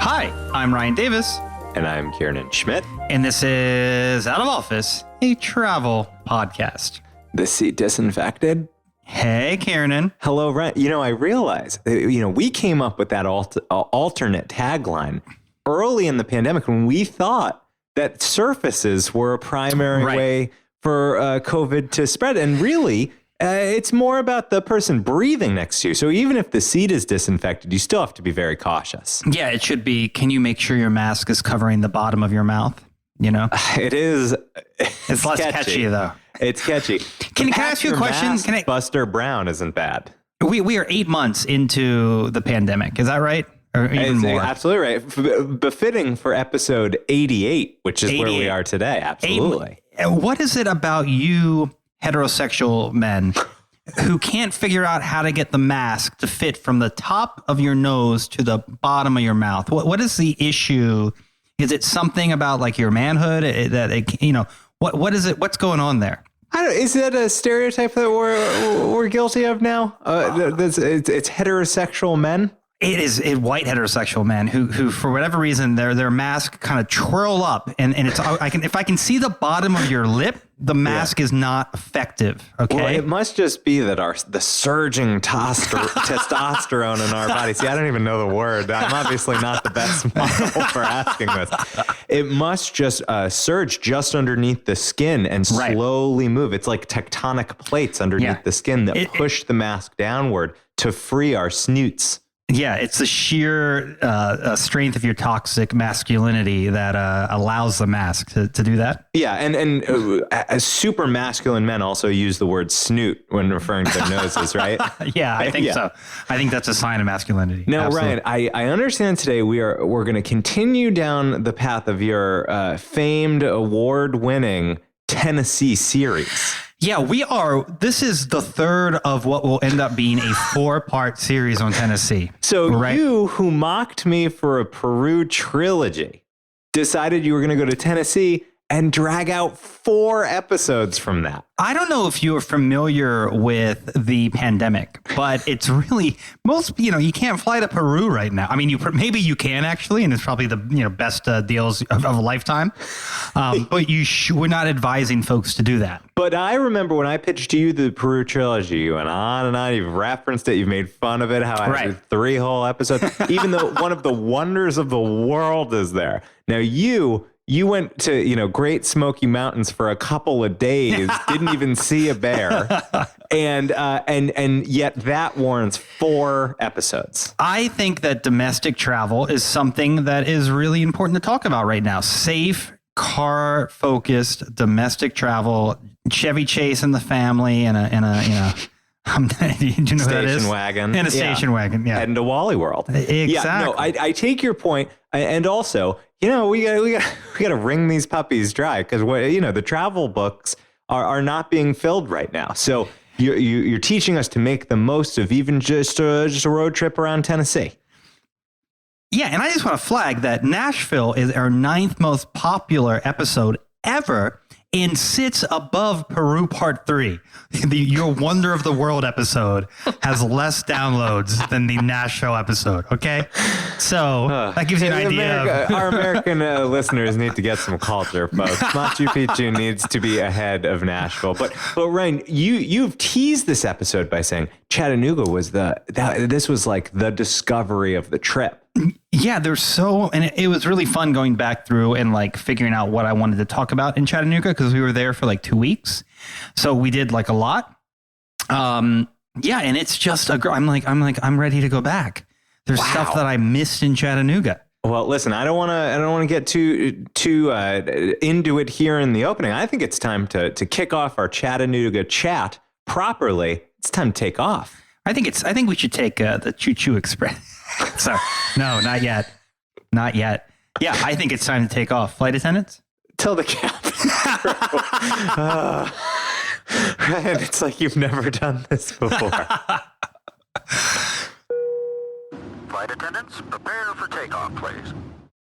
Hi, I'm Ryan Davis. And I'm Kieran Schmidt. And this is Out of Office, a travel podcast. The seat disinfected. Hey, Kieran. Hello, Ryan. You know, I realize, we came up with that alternate tagline early in the pandemic when we thought that surfaces were a primary way for COVID to spread. And really, it's more about the person breathing next to you. So even if the seat is disinfected, you still have to be very cautious. Yeah, it should be. Can you make sure your mask is covering the bottom of your mouth? You know, it is. It's less catchy though. It's catchy. Can I ask you a question? Buster Brown isn't bad. We are 8 months into the pandemic. Is that right? Or even more? Absolutely right. Befitting for episode 88, which is where we are today. Absolutely. What is it about you heterosexual men who can't figure out how to get the mask to fit from the top of your nose to the bottom of your mouth? What is the issue? Is it something about like your manhood what is it? What's going on there? Is that a stereotype that we're guilty of now? It's heterosexual men. It is white heterosexual men who for whatever reason their mask kind of twirl up and it's if I can see the bottom of your lip, the mask is not effective. Okay. Well, it must just be that the surging testosterone in our body. See, I don't even know the word. I'm obviously not the best model for asking this. It must just surge just underneath the skin and slowly move. It's like tectonic plates underneath the skin that push the mask downward to free our snoots. Yeah, it's the sheer strength of your toxic masculinity that allows the mask to do that. Yeah, and super masculine men also use the word snoot when referring to their noses, right? Yeah, I think so. I think that's a sign of masculinity. Now, Ryan, I understand today we're going to continue down the path of your famed award-winning Tennessee series. Yeah, we are. This is the third of what will end up being a 4-part series on Tennessee. So you, who mocked me for a Peru trilogy, decided you were going to go to Tennessee and drag out 4 episodes from that. I don't know if you are familiar with the pandemic, but it's really you can't fly to Peru right now. I mean, maybe you can actually, and it's probably the best deals of a lifetime. But we're not advising folks to do that. But I remember when I pitched to you the Peru trilogy, you went on and on. You've referenced it. You've made fun of it. How I did 3 whole episodes, even though one of the wonders of the world is there. Now you went to, Great Smoky Mountains for a couple of days, didn't even see a bear. And yet that warrants 4 episodes. I think that domestic travel is something that is really important to talk about right now. Safe, car-focused domestic travel, Chevy Chase and the family and a do you know what that is? Station wagon. And a station wagon, yeah. And a Wally World. Exactly. Yeah, no, I take your point. And also, we gotta wring these puppies dry because the travel books are not being filled right now. So you're teaching us to make the most of even just a road trip around Tennessee. Yeah, and I just want to flag that Nashville is our 9th most popular episode ever and sits above Peru Part 3. Your Wonder of the World episode has less downloads than the Nashville episode, okay? So that gives you an idea. Our American listeners need to get some culture, folks. Machu Picchu needs to be ahead of Nashville. But Ryan, you've teased this episode by saying Chattanooga was this was like the discovery of the trip. Yeah, and it was really fun going back through and like figuring out what I wanted to talk about in Chattanooga because we were there for like 2 weeks. So we did like a lot. And it's just I'm ready to go back. There's stuff that I missed in Chattanooga. Well, listen, I don't want to get too into it here in the opening. I think it's time to kick off our Chattanooga chat properly. It's time to take off. I think we should take the Choo Choo Express. So, no, not yet. Not yet. Yeah, I think it's time to take off. Flight attendants? Tell the captain. Ryan, it's like you've never done this before. Flight attendants, prepare for takeoff, please.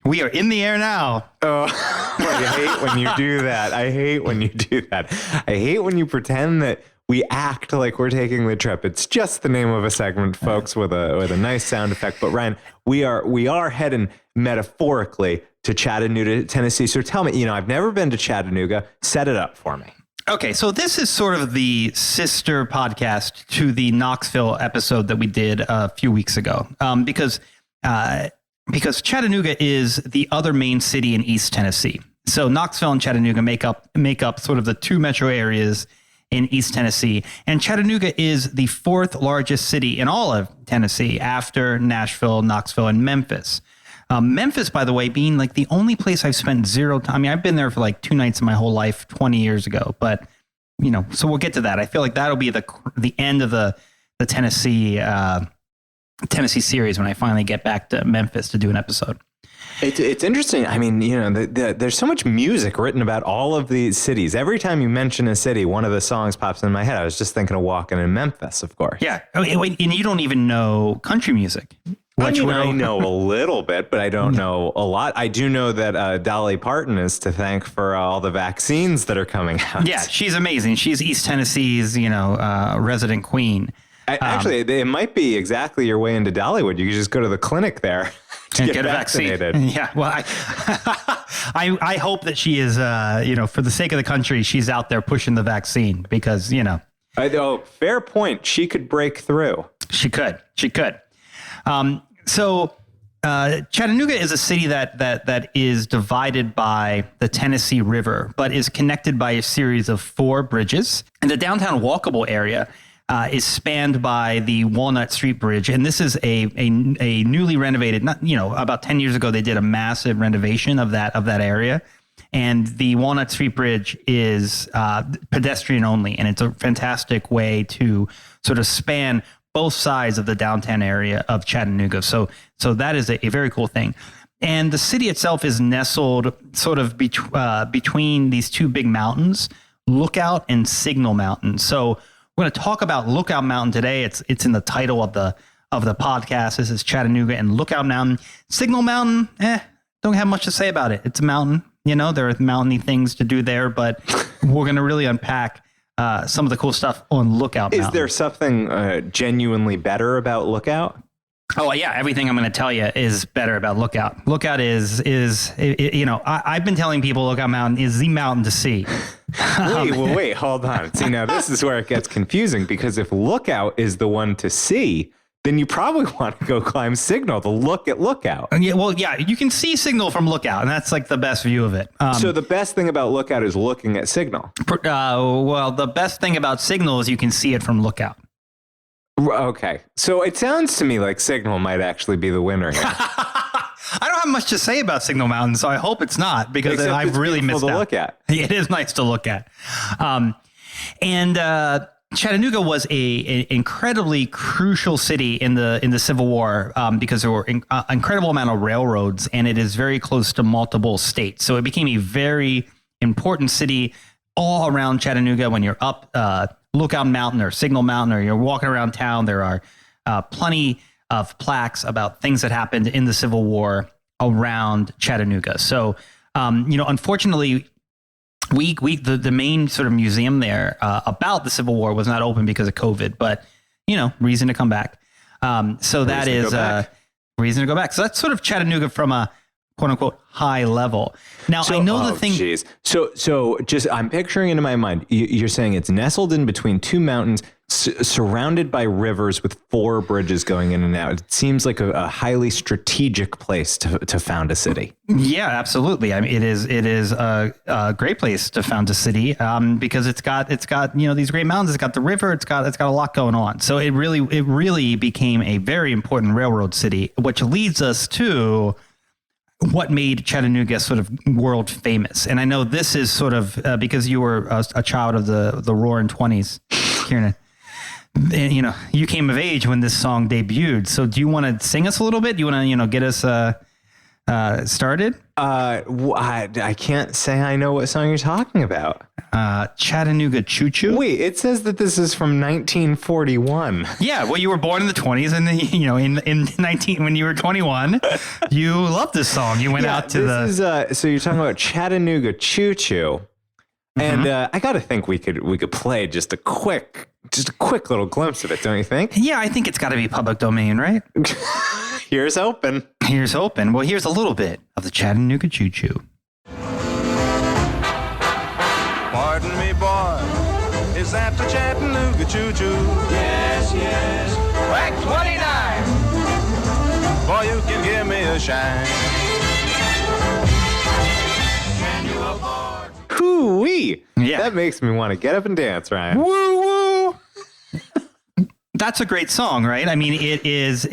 We are in the air now. Oh, I hate when you do that. I hate when you pretend that we act like we're taking the trip. It's just the name of a segment, folks, with a nice sound effect. But Ryan, we are heading metaphorically to Chattanooga, Tennessee. So tell me, I've never been to Chattanooga. Set it up for me. Okay, so this is sort of the sister podcast to the Knoxville episode that we did a few weeks ago, because Chattanooga is the other main city in East Tennessee. So Knoxville and Chattanooga make up sort of the two metro areas in East Tennessee, and Chattanooga is the fourth largest city in all of Tennessee after Nashville, Knoxville, and Memphis. Memphis, by the way, being like the only place I've spent zero time. I mean, I've been there for like 2 nights in my whole life 20 years ago, but so we'll get to that. I feel like that'll be the end of the Tennessee series when I finally get back to Memphis to do an episode. It's interesting. I mean, there's so much music written about all of these cities. Every time you mention a city, one of the songs pops in my head. I was just thinking of walking in Memphis, of course. Yeah. And you don't even know country music. I know a little bit, but I don't know a lot. I do know that Dolly Parton is to thank for all the vaccines that are coming out. Yeah, she's amazing. She's East Tennessee's, resident queen. Actually, it might be exactly your way into Dollywood. You could just go to the clinic there to get vaccinated. A vaccine. Yeah, well, I hope that she is, for the sake of the country, she's out there pushing the vaccine because, fair point. She could break through. She could. So Chattanooga is a city that is divided by the Tennessee River, but is connected by a series of 4 bridges. And the downtown walkable area is spanned by the Walnut Street Bridge. And this is a newly renovated, about 10 years ago, they did a massive renovation of that area. And the Walnut Street Bridge is pedestrian only. And it's a fantastic way to sort of span both sides of the downtown area of Chattanooga. So that is a very cool thing. And the city itself is nestled sort of between these 2 big mountains, Lookout and Signal Mountain. So we're going to talk about Lookout Mountain today. It's in the title of the podcast. This is Chattanooga and Lookout Mountain. Signal Mountain, don't have much to say about it. It's a mountain. There are mountainy things to do there, but we're going to really unpack some of the cool stuff on Lookout Mountain. Is there something genuinely better about Lookout? Oh yeah, everything I'm going to tell you is better about Lookout. Lookout is I've been telling people Lookout Mountain is the mountain to see. Wait, hold on. See, now this is where it gets confusing because if Lookout is the one to see, then you probably want to go climb Signal to look at Lookout. Yeah, you can see Signal from Lookout, and that's like the best view of it. So the best thing about Lookout is looking at Signal. The best thing about Signal is you can see it from Lookout. Okay, so it sounds to me like Signal might actually be the winner here. I don't have much to say about Signal Mountain, so I hope it's not because I've really missed out. Look at. It is nice to look at. Chattanooga was a incredibly crucial city in the Civil War because there were incredible amount of railroads, and it is very close to multiple states. So it became a very important city all around Chattanooga. When you're up Lookout Mountain or Signal Mountain, or you're walking around town, there are plenty of plaques about things that happened in the Civil War around Chattanooga. So, unfortunately, the main sort of museum there about the Civil War was not open because of COVID, but reason to come back. So that is reason to go back. So that's sort of Chattanooga from a quote unquote high level. Now I know the thing. Geez. So just I'm picturing it in my mind. You're saying it's nestled in between 2 mountains, surrounded by rivers with 4 bridges going in and out. It seems like a highly strategic place to found a city. Yeah, absolutely. I mean, it is a great place to found a city because it's got these great mountains. It's got the river. It's got a lot going on. So it really became a very important railroad city, which leads us to what made Chattanooga sort of world famous. And I know this is sort of because you were a child of the roaring 20s, Kieran. And, you came of age when this song debuted. So do you want to sing us a little bit? Do you want to, get us started? I can't say I know what song you're talking about. Chattanooga Choo Choo. Wait, it says that this is from 1941. Yeah, well, you were born in the 20s, and in when you were 21, you loved this song. You went out to so you're talking about Chattanooga Choo Choo. And I got to think we could play just a quick little glimpse of it, don't you think? Yeah, I think it's got to be public domain, right? Here's open. Here's open. Well, here's a little bit of the Chattanooga Choo Choo. Pardon me, boy, is that the Chattanooga Choo Choo? Yes, yes. Track 29. Boy, you can give me a shine. Can you afford? Hoo-wee. Yeah. That makes me want to get up and dance, Ryan. Woo woo. That's a great song, right? I mean, it is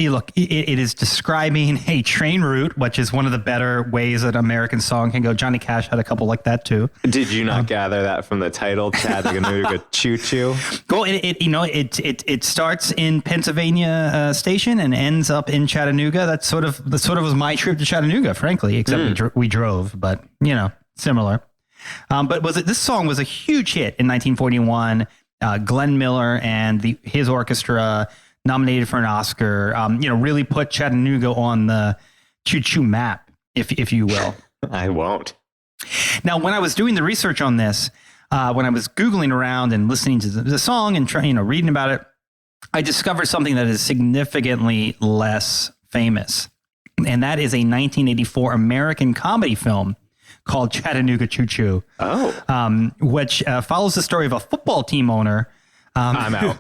describing a train route, which is one of the better ways that an American song can go. Johnny Cash had a couple like that too. Did you not gather that from the title, Chattanooga Choo Choo? Well, it starts in Pennsylvania Station and ends up in Chattanooga. That sort of was my trip to Chattanooga, frankly, except we drove, but similar. But this song was a huge hit in 1941. Glenn Miller and his orchestra nominated for an Oscar, really put Chattanooga on the choo-choo map, if you will. I won't. Now, when I was doing the research on this, when I was Googling around and listening to the song and reading about it, I discovered something that is significantly less famous. And that is a 1984 American comedy film called Chattanooga Choo Choo. Which follows the story of a football team owner I'm out.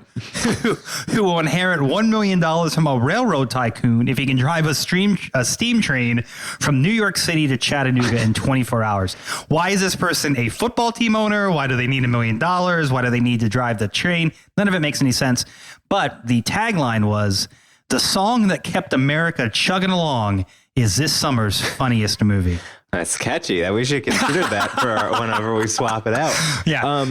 who will inherit $1 million from a railroad tycoon if he can drive a steam train from New York City to Chattanooga in 24 hours. Why is this person a football team owner? Why do they need $1 million? Why do they need to drive the train? None of it makes any sense. But the tagline was, "The song that kept America chugging along is this summer's funniest movie." That's catchy. We should consider that for whenever we swap it out. Yeah.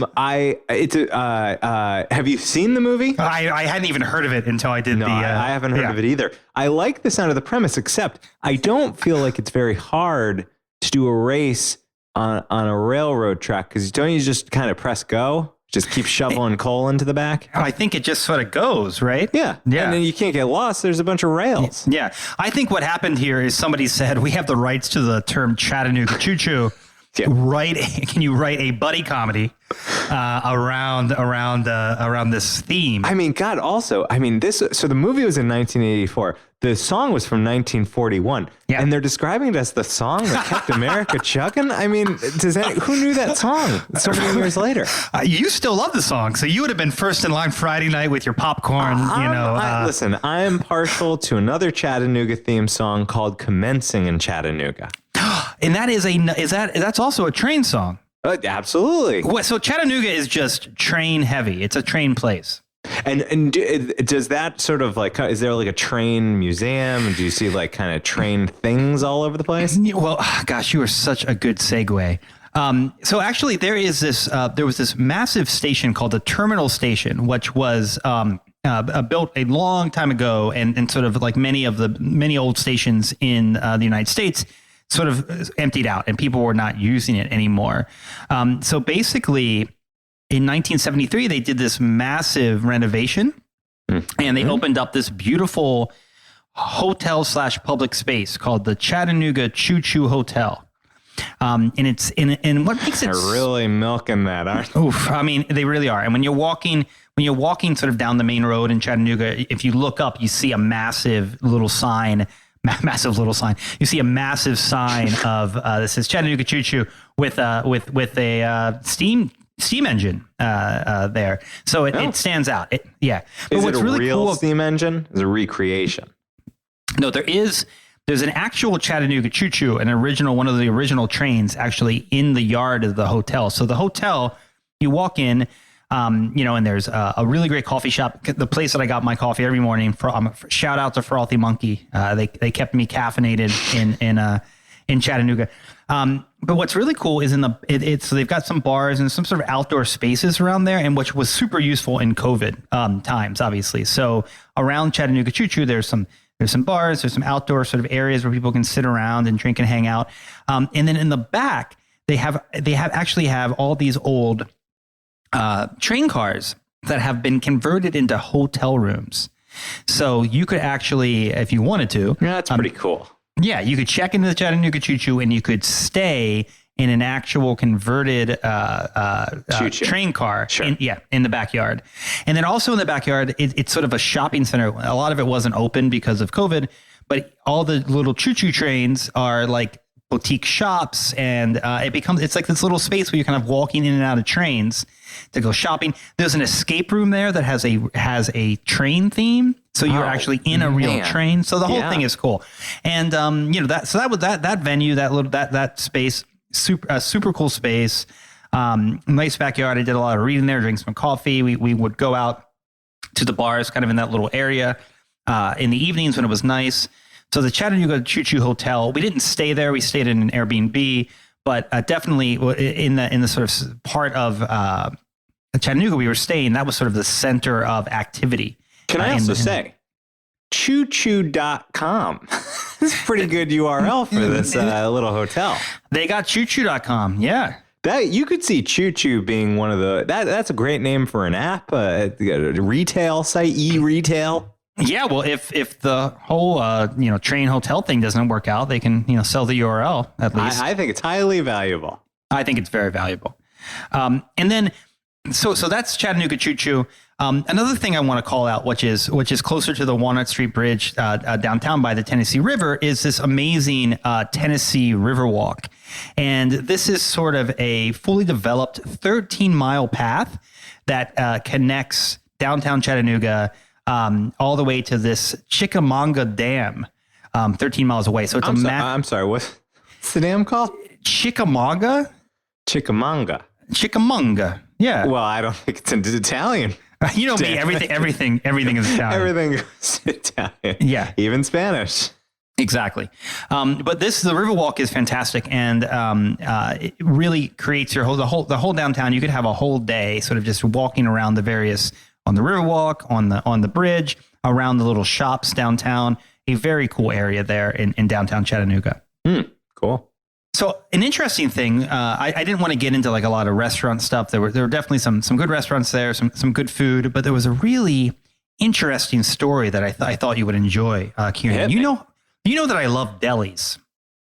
Have you seen the movie? I hadn't even heard of it until I did I haven't heard of it either. I like the sound of the premise, except I don't feel like it's very hard to do a race on a railroad track, because don't you just kind of press go? Just keep shoveling coal into the back? I think it just sort of goes, right? Yeah. And then you can't get lost. There's a bunch of rails. Yeah. I think what happened here is somebody said, we have the rights to the term Chattanooga Choo Choo. Yeah. Can you write a buddy comedy around this theme? I mean, God, also, so the movie was in 1984. The song was from 1941. Yeah. And they're describing it as the song that kept America chugging. I mean, who knew that song so many years later? You still love the song, so you would have been first in line Friday night with your popcorn. Listen, I am partial to another Chattanooga theme song called "Commencing in Chattanooga," and that's also a train song. Absolutely. So Chattanooga is just train heavy. It's a train place. And does that sort of is there like a train museum? Do you see like kind of train things all over the place? Well, gosh, you are such a good segue. So actually there was this massive station called the Terminal Station, which was built a long time ago, and sort of like many old stations in the United States sort of emptied out and people were not using it anymore. So basically, in 1973, they did this massive renovation, and they opened up this beautiful hotel/public space called the Chattanooga Choo Choo Hotel. And it's in what makes it They're really milking that, aren't they? Oof, I mean, they really are. And when you're walking sort of down the main road in Chattanooga, if you look up, you see a massive little sign. You see a massive sign of this is Chattanooga Choo Choo with a steam engine there, so it stands out. But is what's it a really real cool, steam engine? Is it a recreation? No, there's an actual Chattanooga Choo Choo, one of the original trains actually in the yard of the hotel. So the hotel, you walk in, and there's a really great coffee shop. The place that I got my coffee every morning. Shout out to Frothy Monkey. They kept me caffeinated in Chattanooga. But what's really cool is so they've got some bars and some sort of outdoor spaces around there, and which was super useful in COVID times, obviously. So around Chattanooga Choo Choo, there's some bars, there's some outdoor sort of areas where people can sit around and drink and hang out. And then in the back, they actually have all these old train cars that have been converted into hotel rooms. So you could actually, if you wanted to, that's pretty cool. Yeah, you could check into the Chattanooga Choo Choo and you could stay in an actual converted Choo-choo. train car. Sure. In the backyard. And then also in the backyard, it's sort of a shopping center. A lot of it wasn't open because of COVID, but all the little choo-choo trains are like boutique shops, and it's like this little space where you're kind of walking in and out of trains to go shopping. There's an escape room there that has a train theme, so you're actually in a real train. So the whole thing is cool. And that venue, that space, super cool space, nice backyard. I did a lot of reading there, drank some coffee. We would go out to the bars, kind of in that little area in the evenings when it was nice. So the Chattanooga Choo Choo Hotel, we didn't stay there. We stayed in an Airbnb, but definitely in the sort of part of Chattanooga we were staying, that was sort of the center of activity. Can I also say, choochoo.com. It's a pretty good URL for this little hotel. They got choochoo.com. Yeah. That you could see Choo Choo being one of that's a great name for an app, a retail site, e-retail. Yeah, well, if the whole train hotel thing doesn't work out, they can sell the URL at least. I think it's highly valuable. I think it's very valuable. And then so that's Chattanooga Choo Choo. Another thing I want to call out, which is closer to the Walnut Street Bridge downtown by the Tennessee River, is this amazing Tennessee Riverwalk. And this is sort of a fully developed 13-mile path that connects downtown Chattanooga all the way to this Chickamauga Dam, 13 miles away. So it's I'm sorry, what's the dam called? Chickamauga? Chickamauga. Yeah. Well, I don't think it's in Italian. You know me, everything is Italian. Everything is Italian. Yeah. Even Spanish. Exactly. But the Riverwalk is fantastic, and it really creates the whole downtown. You could have a whole day sort of just walking around on the Riverwalk, on the bridge, around the little shops downtown. A very cool area there in downtown Chattanooga. Cool. So an interesting thing, I didn't want to get into like a lot of restaurant stuff. There were definitely some good restaurants there, some good food, but there was a really interesting story that I thought you would enjoy, Kieran. You know that I love delis.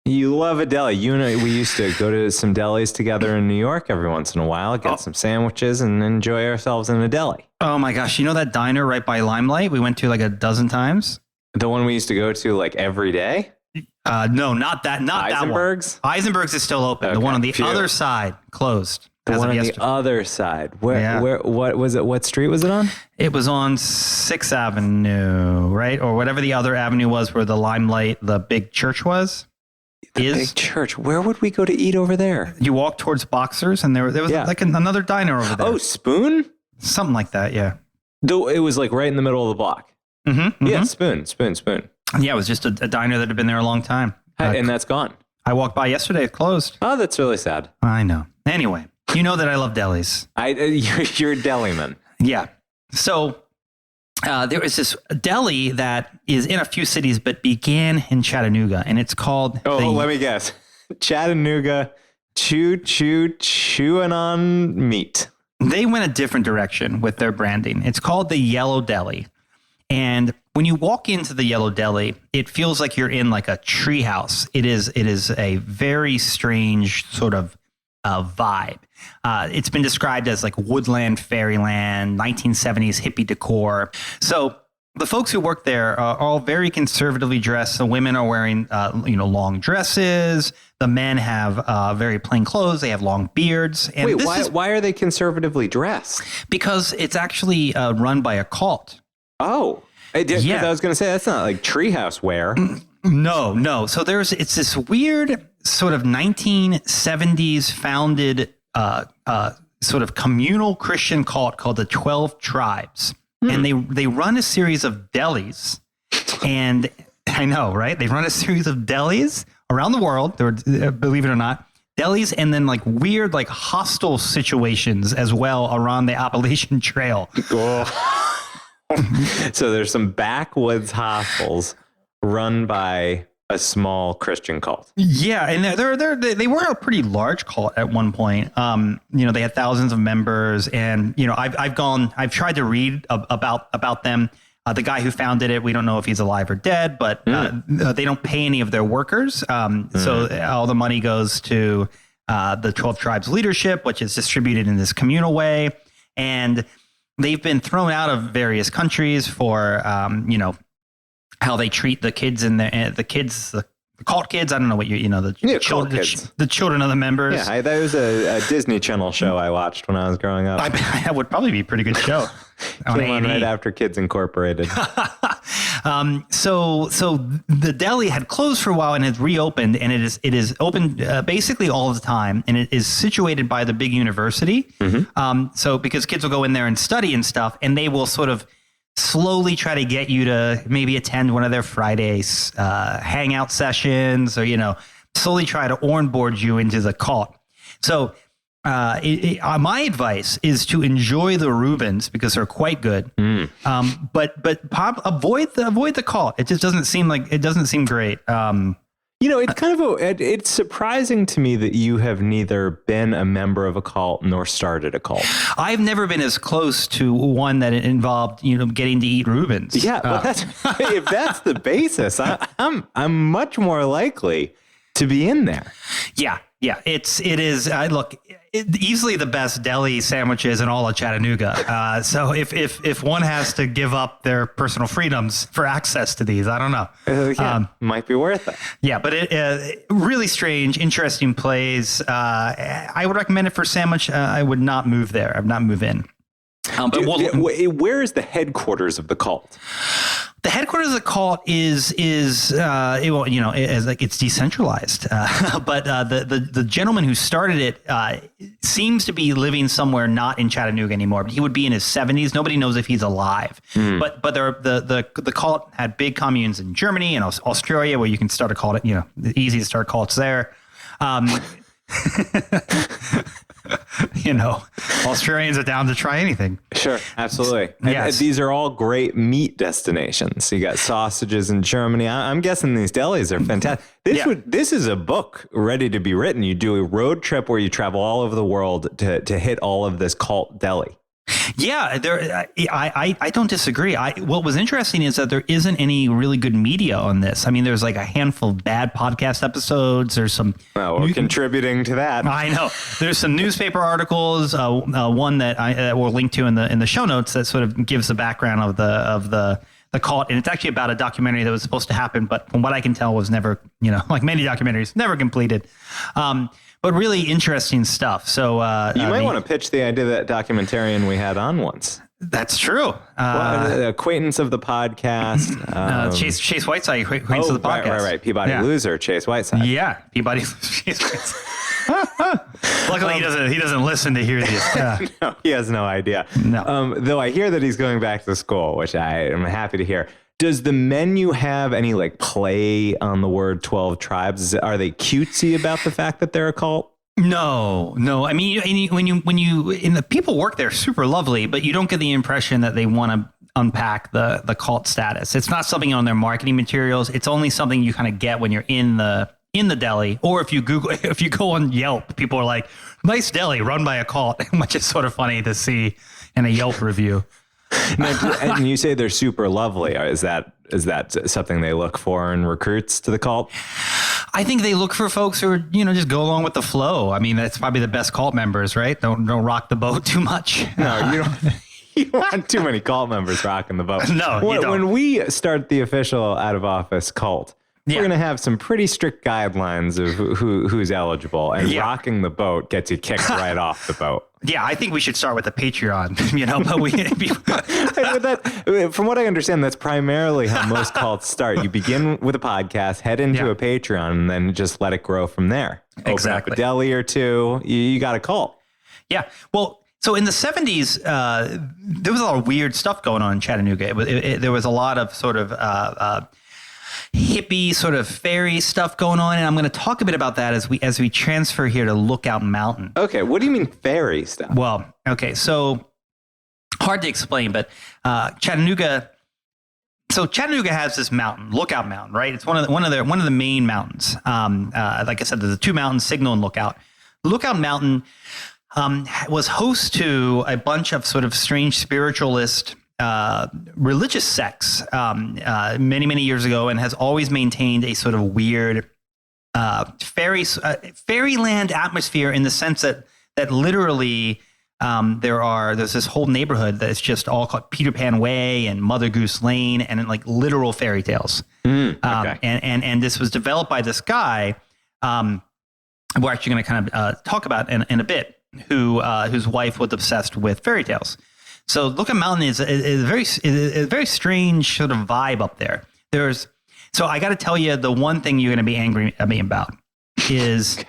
You love a deli. You know, we used to go to some delis together in New York every once in a while, get some sandwiches and enjoy ourselves in a deli. Oh my gosh. You know that diner right by Limelight we went to like a dozen times? The one we used to go to like every day? No, not that Eisenberg's? One. Eisenberg's is still open. Okay, the one on the other side closed. The one on the other side. Where what was it? What street was it on? It was on 6th Avenue, right? Or whatever the other avenue was where the Limelight, the big church was. Big church. Where would we go to eat over there? You walk towards Boxers and there was like another diner over there. Oh, Spoon? Something like that, yeah. Though it was like right in the middle of the block. Mm-hmm. Yeah, Spoon. Yeah, it was just a diner that had been there a long time. And that's gone. I walked by yesterday. It closed. Oh, that's really sad. I know. Anyway, you know that I love delis. You're a deli man. Yeah. So there is this deli that is in a few cities, but began in Chattanooga, and it's called... let me guess. Chattanooga Choo Choo Chewing on Meat. They went a different direction with their branding. It's called the Yellow Deli. And when you walk into the Yellow Deli, it feels like you're in like a treehouse. It is a very strange sort of vibe. It's been described as like woodland, fairyland, 1970s hippie decor. So the folks who work there are all very conservatively dressed. The women are wearing, long dresses. The men have very plain clothes. They have long beards. And wait, why are they conservatively dressed? Because it's actually run by a cult. Oh, yeah. I was going to say, that's not like treehouse wear. No. So it's this weird sort of 1970s founded sort of communal Christian cult called the 12 Tribes. And they run a series of delis. And I know, right? They run a series of delis around the world, believe it or not. Delis and then like weird, like hostile situations as well around the Appalachian Trail. Oh. So there's some backwoods hostels run by a small Christian cult. Yeah, and they were a pretty large cult at one point. They had thousands of members, and I've tried to read about them. The guy who founded it, we don't know if he's alive or dead, but they don't pay any of their workers. So all the money goes to the 12 tribes leadership, which is distributed in this communal way. And they've been thrown out of various countries for, how they treat the kids and the cult kids. I don't know what the children of the members. Yeah, that was a Disney Channel show I watched when I was growing up. That would probably be a pretty good show. Came on right after Kids Incorporated. So the deli had closed for a while and has reopened, and it is open basically all the time, and it is situated by the big university. So because kids will go in there and study and stuff, and they will sort of slowly try to get you to maybe attend one of their Fridays hangout sessions, or slowly try to onboard you into the cult. So my advice is to enjoy the Reubens because they're quite good. But avoid the cult. It just doesn't seem great. It's surprising to me that you have neither been a member of a cult nor started a cult. I've never been as close to one that involved, getting to eat Reubens. Yeah, well, if that's the basis, I'm much more likely to be in there. Yeah. It is. Easily the best deli sandwiches in all of Chattanooga. So if one has to give up their personal freedoms for access to these, I don't know. Might be worth it. Yeah, but it really strange, interesting place. I would recommend it for sandwich. I would not move there. I would not move in. Where is the headquarters of the cult? The headquarters of the cult is it's decentralized. But the gentleman who started it seems to be living somewhere not in Chattanooga anymore. But he would be in his 70s. Nobody knows if he's alive. But the cult had big communes in Germany and Australia where you can start a cult. Easy to start cults there. Australians are down to try anything. Sure, absolutely. And these are all great meat destinations. So you got sausages in Germany. I'm guessing these delis are fantastic. This is a book ready to be written. You do a road trip where you travel all over the world to hit all of this cult deli. Yeah, I don't disagree. What was interesting is that there isn't any really good media on this. I mean, there's like a handful of bad podcast episodes. There's some contributing to that. I know. There's some newspaper articles. One that we'll link to in the show notes that sort of gives the background of the cult, and it's actually about a documentary that was supposed to happen, but from what I can tell, was never, like many documentaries, never completed. But really interesting stuff. So you might want to pitch the idea that documentarian we had on once. That's true. Acquaintance of the podcast. Chase Whiteside, acquaintance of the podcast. Right. Peabody loser, Chase Whiteside. Yeah, Peabody loser, Chase Whiteside. Luckily, he doesn't listen to hear this. No, he has no idea. No. Though I hear that he's going back to school, which I am happy to hear. Does the menu have any play on the word 12 tribes? Are they cutesy about the fact that they're a cult? No. I mean, when the people work there, super lovely, but you don't get the impression that they want to unpack the cult status. It's not something on their marketing materials. It's only something you kind of get when you're in the deli, or if you go on Yelp, people are like, "Nice deli run by a cult," which is sort of funny to see in a Yelp review. And you say they're super lovely. Is that something they look for in recruits to the cult? I think they look for folks who are, just go along with the flow. I mean, that's probably the best cult members, right? Don't rock the boat too much. No, you don't. You don't want too many cult members rocking the boat. No, you don't. When we start the official out of office cult, we're going to have some pretty strict guidelines of who's eligible, and rocking the boat gets you kicked right off the boat. Yeah, I think we should start with a Patreon, but from what I understand, that's primarily how most cults start. You begin with a podcast, head into a Patreon, and then just let it grow from there. Exactly. Open up a deli or two, you got a cult. Yeah. Well, so in the 70s, there was a lot of weird stuff going on in Chattanooga. There was a lot of sort of hippie sort of fairy stuff going on, and I'm going to talk a bit about that as we transfer here to Lookout Mountain. Okay, what do you mean fairy stuff? Well, okay, so hard to explain, but Chattanooga has this mountain, Lookout Mountain, right? It's one of the main mountains. Like I said, there's the two mountains, Signal and Lookout. Lookout Mountain was host to a bunch of sort of strange spiritualist religious sects many years ago, and has always maintained a sort of weird fairyland atmosphere in the sense that literally there's this whole neighborhood that's just all called Peter Pan Way and Mother Goose Lane and like literal fairy tales. Okay. And this was developed by this guy. We're actually going to kind of talk about in a bit, whose wife was obsessed with fairy tales. So Lookout Mountain is a very strange sort of vibe up there. So I got to tell you, the one thing you're going to be angry at me about is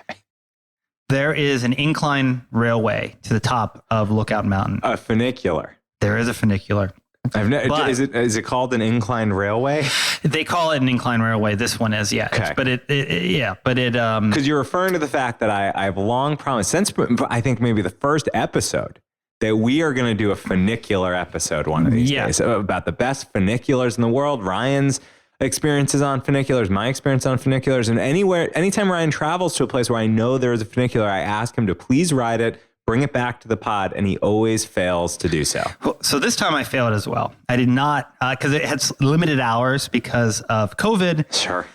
there is an incline railway to the top of Lookout Mountain. A funicular. There is a funicular. Is it called an incline railway? They call it an incline railway. This one is, yeah. Okay. Because you're referring to the fact that I've long promised, since I think maybe the first episode, that we are going to do a funicular episode one of these days about the best funiculars in the world. Ryan's experiences on funiculars, my experience on funiculars, and anytime Ryan travels to a place where I know there is a funicular, I ask him to please ride it, bring it back to the pod, and he always fails to do so. So this time I failed as well. I did not, because it had limited hours because of COVID. Sure.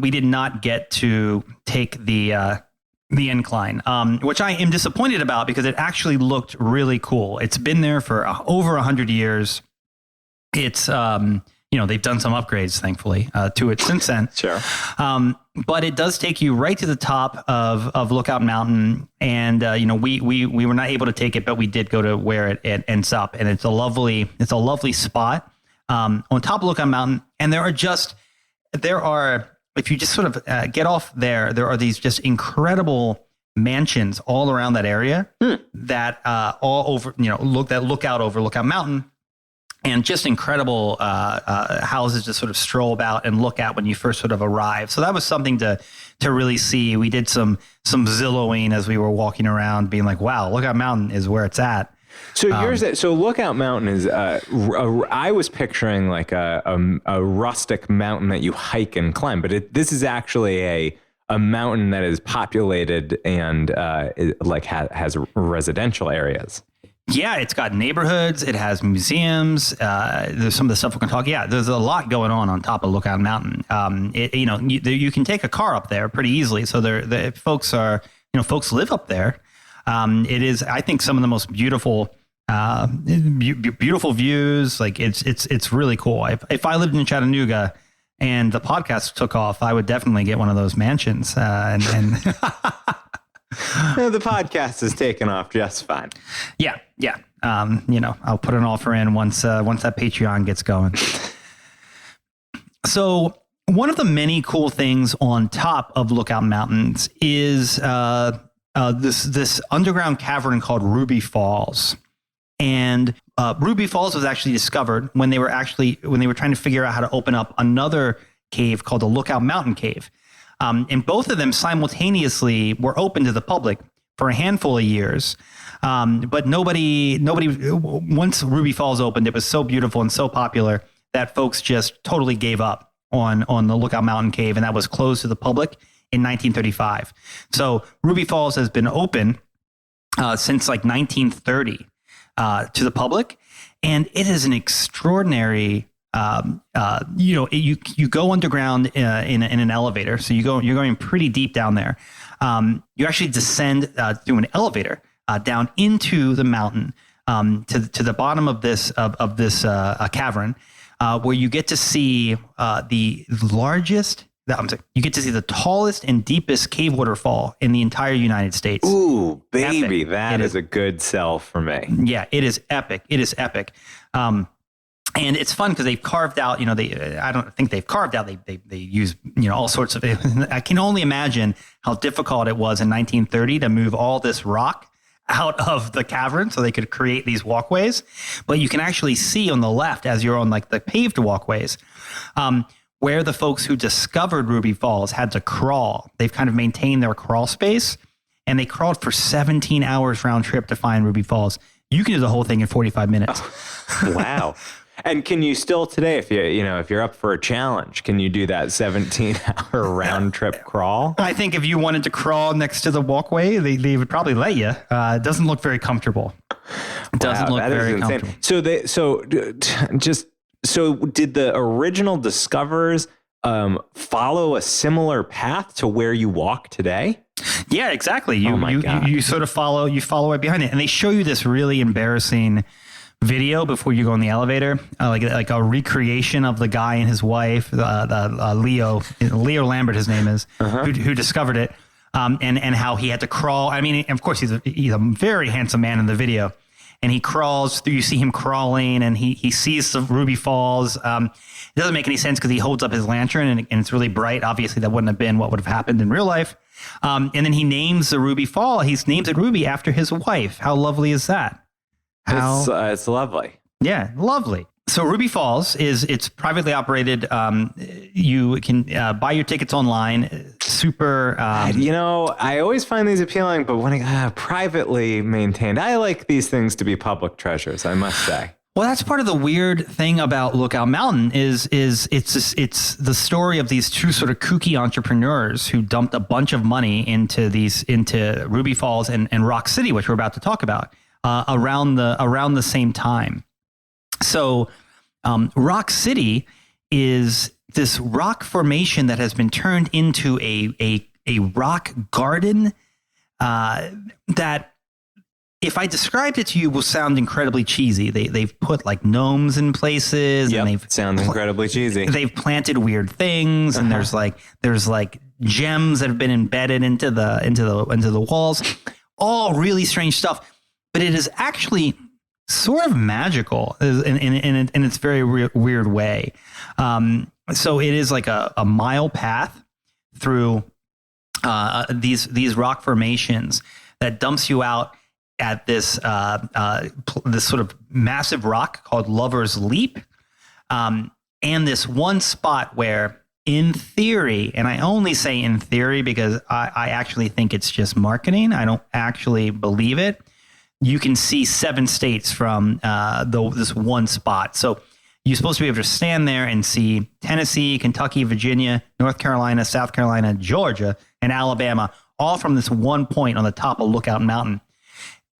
We did not get to take the incline, which I am disappointed about because it actually looked really cool. It's been there for over 100 years. It's, they've done some upgrades, thankfully, to it since then. Sure. But it does take you right to the top of Lookout Mountain. And, we were not able to take it, but we did go to where it ends up. And it's a lovely spot on top of Lookout Mountain. And there are, if you just sort of get off there are these just incredible mansions all around that area that all over, look out over Lookout Mountain. And just incredible houses to sort of stroll about and look at when you first sort of arrive. So that was something to really see. We did some Zillowing as we were walking around, being like, "Wow, Lookout Mountain is where it's at." So Lookout Mountain is. I was picturing like a rustic mountain that you hike and climb, but this is actually a mountain that is populated and has residential areas. Yeah, it's got neighborhoods. It has museums. There's some of the stuff we're going to talk. Yeah, there's a lot going on top of Lookout Mountain. You can take a car up there pretty easily. So folks live up there. It is, I think, some of the most beautiful views. Like it's really cool. If I lived in Chattanooga and the podcast took off, I would definitely get one of those mansions. The podcast is taken off just fine. Yeah. I'll put an offer in once that Patreon gets going. So one of the many cool things on top of Lookout Mountains is this underground cavern called Ruby Falls. And Ruby Falls was actually discovered when they were trying to figure out how to open up another cave called the Lookout Mountain Cave. And both of them simultaneously were open to the public for a handful of years. But nobody, once Ruby Falls opened, it was so beautiful and so popular that folks just totally gave up on the Lookout Mountain Cave, and that was closed to the public in 1935. So Ruby Falls has been open since like 1930 to the public, and it is an extraordinary. You go underground in an elevator, so you're going pretty deep down there. You actually descend through an elevator down into the mountain to the bottom of this cavern, where you get to see you get to see the tallest and deepest cave waterfall in the entire United States. Ooh, baby, Epic. that is a good sell for me. Yeah, it is epic. It is epic. And it's fun because they've carved out, I don't think they've carved out, they use, all sorts of, I can only imagine how difficult it was in 1930 to move all this rock out of the cavern so they could create these walkways. But you can actually see on the left, as you're on like the paved walkways, where the folks who discovered Ruby Falls had to crawl. They've kind of maintained their crawl space, and they crawled for 17 hours round trip to find Ruby Falls. You can do the whole thing in 45 minutes. Wow. And can you still today, if you're up for a challenge, can you do that 17-hour round trip crawl? I think if you wanted to crawl next to the walkway, they would probably let you. It doesn't look very comfortable. It doesn't look very comfortable. So did the original discoverers follow a similar path to where you walk today? Yeah, exactly. God. You sort of follow right behind it, and they show you this really embarrassing video before you go in the elevator, like a recreation of the guy and his wife, Leo Lambert, his name is, who discovered it, and how he had to crawl. I mean, of course, he's a very handsome man in the video, and he crawls through. You see him crawling, and he sees the Ruby Falls. It doesn't make any sense because he holds up his lantern, and it's really bright. Obviously, that wouldn't have been what would have happened in real life. And then he names the Ruby Fall. He names it Ruby after his wife. How lovely is that? It's lovely. Yeah, lovely. So Ruby Falls it's privately operated. You can buy your tickets online. Super. I always find these appealing, but when privately maintained, I like these things to be public treasures, I must say. Well, that's part of the weird thing about Lookout Mountain is it's the story of these two sort of kooky entrepreneurs who dumped a bunch of money into Ruby Falls and Rock City, which we're about to talk about, around the same time. So Rock City is this rock formation that has been turned into a rock garden that, if I described it to you, will sound incredibly cheesy. They've put like gnomes in places. Yep, and sounds incredibly cheesy. They've planted weird things, and there's like gems that have been embedded into the walls. All really strange stuff, but it is actually sort of magical in its very weird way. So it is like a mile path through these rock formations that dumps you out at this this sort of massive rock called Lover's Leap, and this one spot where, in theory, and I only say in theory because I actually think it's just marketing, I don't actually believe it, you can see 7 states from this one spot. So you're supposed to be able to stand there and see Tennessee, Kentucky, Virginia, North Carolina, South Carolina, Georgia, and Alabama, all from this one point on the top of Lookout Mountain.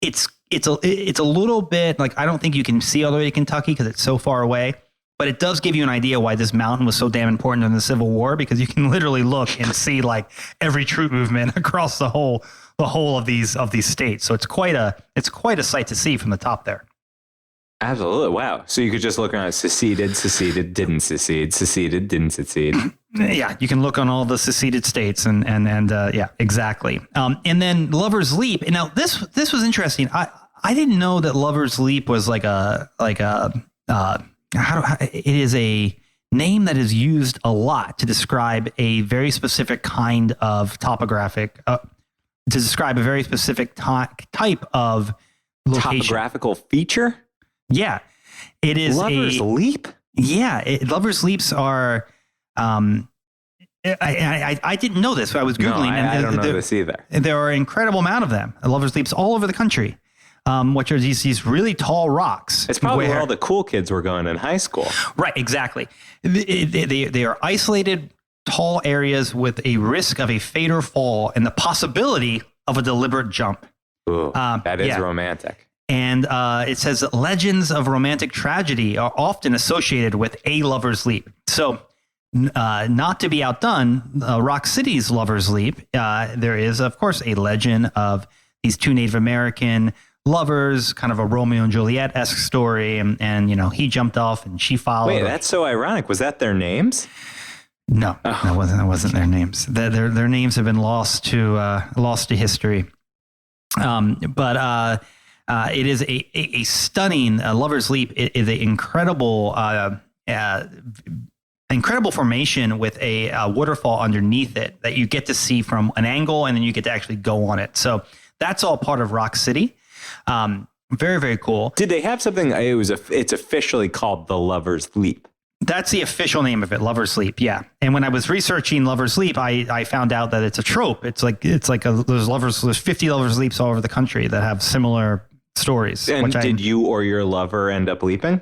It's a little bit like, I don't think you can see all the way to Kentucky because it's so far away, but it does give you an idea why this mountain was so damn important in the Civil War, because you can literally look and see like every troop movement across the whole of these states. So it's quite a sight to see from the top there. Absolutely. Wow. So you could just look around: seceded, didn't secede, seceded, didn't secede. Yeah, you can look on all the seceded states and yeah, exactly. And then Lover's Leap. And now this was interesting. I didn't know that Lover's Leap was it is a name that is used a lot to describe a very specific kind of topographic, to describe a very specific type of location. Topographical feature? Yeah, it is Lover's Leap. Yeah, Lover's Leaps are. I didn't know this. So I was Googling. No, I don't know this either. There are an incredible amount of them. Lover's Leaps all over the country, which are these really tall rocks. It's probably where all the cool kids were going in high school. Right, exactly. They are isolated, tall areas with a risk of a fatal fall and the possibility of a deliberate jump. Ooh, that is romantic. And it says legends of romantic tragedy are often associated with a Lover's Leap. So not to be outdone, Rock City's Lover's Leap, there is, of course, a legend of these two Native American lovers, kind of a Romeo and Juliet-esque story. And you know, he jumped off and she followed. Wait, that's so ironic. Was that their names? No, that wasn't their names. Their names have been lost to history. But it is a stunning Lover's Leap. It is an incredible formation with a waterfall underneath it that you get to see from an angle, and then you get to actually go on it. So that's all part of Rock City. Very, very cool. Did they have something? It's officially called the Lover's Leap. That's the official name of it, Lover's Leap. Yeah. And when I was researching Lover's Leap, I found out that it's a trope. There's 50 Lover's Leaps all over the country that have similar stories. And did you or your lover end up leaping?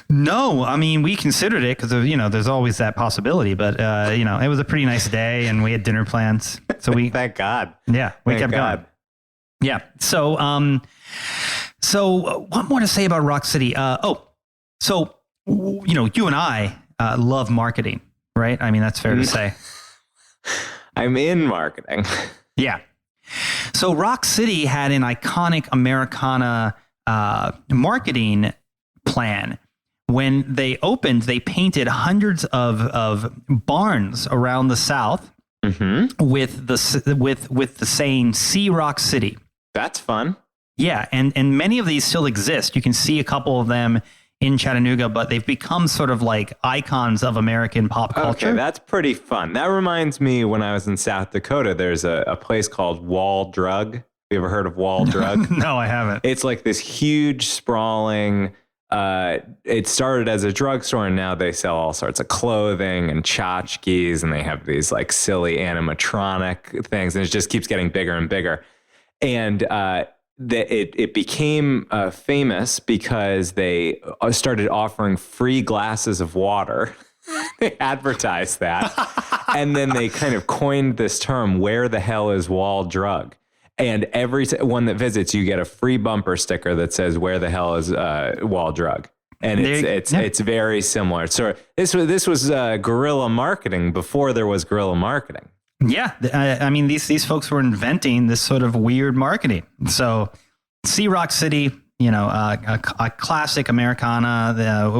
No, I mean, we considered it because, you know, there's always that possibility, but, you know, it was a pretty nice day and we had dinner plans. So we, thank God. Yeah, we kept going. Yeah. So what more to say about Rock City? So, you know, you and I love marketing, right? I mean, that's fair to say. I'm in marketing. Yeah. So Rock City had an iconic Americana marketing plan. When they opened, they painted hundreds of barns around the South with the saying "See Rock City." That's fun. Yeah, and many of these still exist. You can see a couple of them in Chattanooga, but they've become sort of like icons of American pop culture. Okay, that's pretty fun. That reminds me, when I was in South Dakota, there's a place called Wall Drug. You ever heard of Wall Drug? No, I haven't. It's like this huge, sprawling. It started as a drugstore, and now they sell all sorts of clothing and tchotchkes, and they have these like silly animatronic things, and it just keeps getting bigger and bigger. And it became famous because they started offering free glasses of water. They advertised that. And then they kind of coined this term, "Where the hell is Wall Drug?" And every one that visits, you get a free bumper sticker that says, "Where the hell is Wall Drug?" And it's very similar. So this was guerrilla marketing before there was guerrilla marketing. Yeah, I mean, these folks were inventing this sort of weird marketing. So, See Rock City, a classic Americana,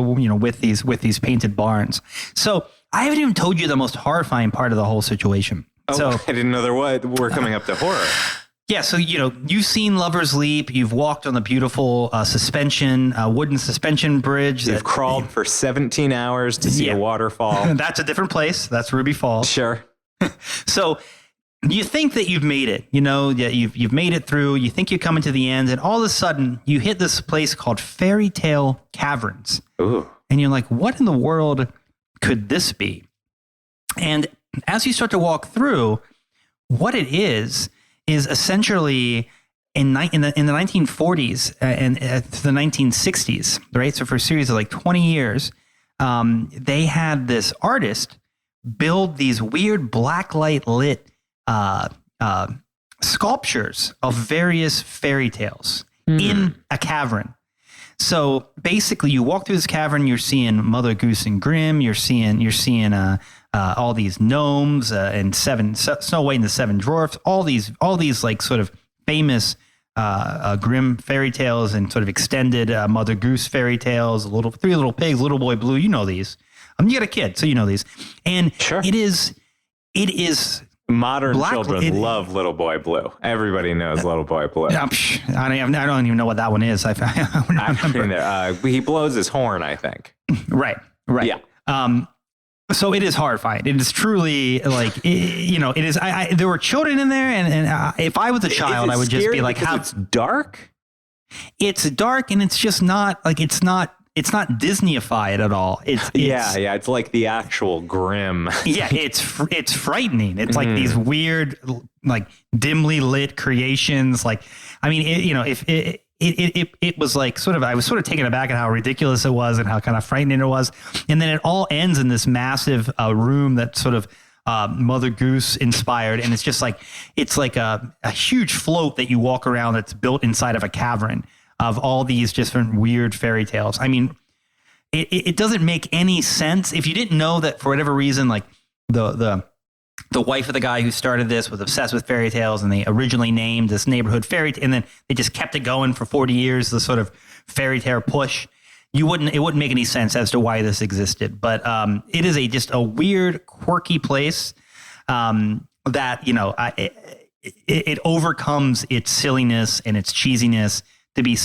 with these painted barns. So I haven't even told you the most horrifying part of the whole situation. Oh, so I didn't know there was. We're coming up to horror. Yeah, so you've seen Lover's Leap. You've walked on the beautiful wooden suspension bridge. You've crawled for 17 hours to see a waterfall. That's a different place. That's Ruby Falls. Sure. So you think that you've made it, you've made it through, you think you're coming to the end, and all of a sudden you hit this place called Fairyland Caverns. Ooh. And you're like, what in the world could this be? And as you start to walk through, what it is essentially in the 1940s and to the 1960s, right? So for a series of like 20 years, they had this artist build these weird blacklight lit sculptures of various fairy tales in a cavern. So basically, you walk through this cavern, you're seeing Mother Goose and Grimm, you're seeing all these gnomes and Snow White and the Seven Dwarfs, all these like sort of famous Grimm fairy tales and sort of extended Mother Goose fairy tales, Three Little Pigs, Little Boy Blue. You know these. You got a kid, so you know these. And sure. It is modern children love Little Boy Blue. Everybody knows Little Boy Blue. I don't even know what that one is. I remember. He blows his horn, I think. Right. Yeah. So it is horrifying. It is truly like, it is. There were children in there, and if I was a child, I would just be like, "How it's dark." It's dark, and it's just not like it's not Disneyified at all. It's It's like the actual Grimm. Yeah, it's frightening. It's like these weird, like dimly lit creations. Like, I mean, it was like I was sort of taken aback at how ridiculous it was and how kind of frightening it was. And then it all ends in this massive room that sort of Mother Goose inspired. And it's just like, it's like a huge float that you walk around that's built inside of a cavern of all these different weird fairy tales. I mean, it doesn't make any sense. If you didn't know that for whatever reason, like the wife of the guy who started this was obsessed with fairy tales, and they originally named this neighborhood and then they just kept it going for 40 years, the sort of fairy tale push. It wouldn't make any sense as to why this existed. But it is just a weird, quirky place that, it overcomes its silliness and its cheesiness to be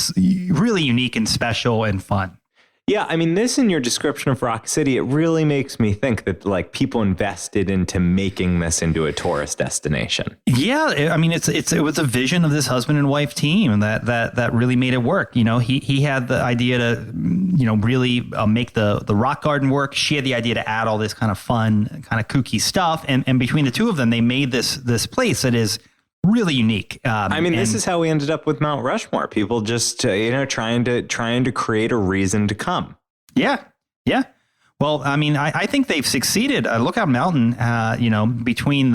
really unique and special and fun. Yeah, I mean, this in your description of Rock City, it really makes me think that like people invested into making this into a tourist destination. Yeah, I mean, it was a vision of this husband and wife team that really made it work. He had the idea to really make the rock garden work. She had the idea to add all this kind of fun, kind of kooky stuff, and between the two of them, they made this place that is really unique. This is how we ended up with Mount Rushmore. People just, trying to create a reason to come. Yeah. Yeah. Well, I mean, I think they've succeeded. Lookout Mountain, between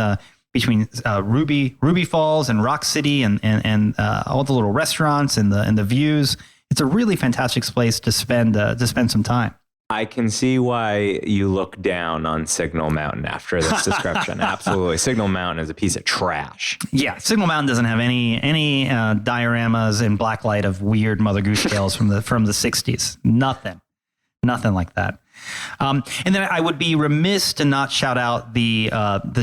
Ruby Falls and Rock City and all the little restaurants and the views, it's a really fantastic place to spend some time. I can see why you look down on Signal Mountain after this description. Absolutely. Signal Mountain is a piece of trash. Yeah, Signal Mountain doesn't have any dioramas in black light of weird Mother Goose tales from the 60s. Nothing like that. And then I would be remiss to not shout out the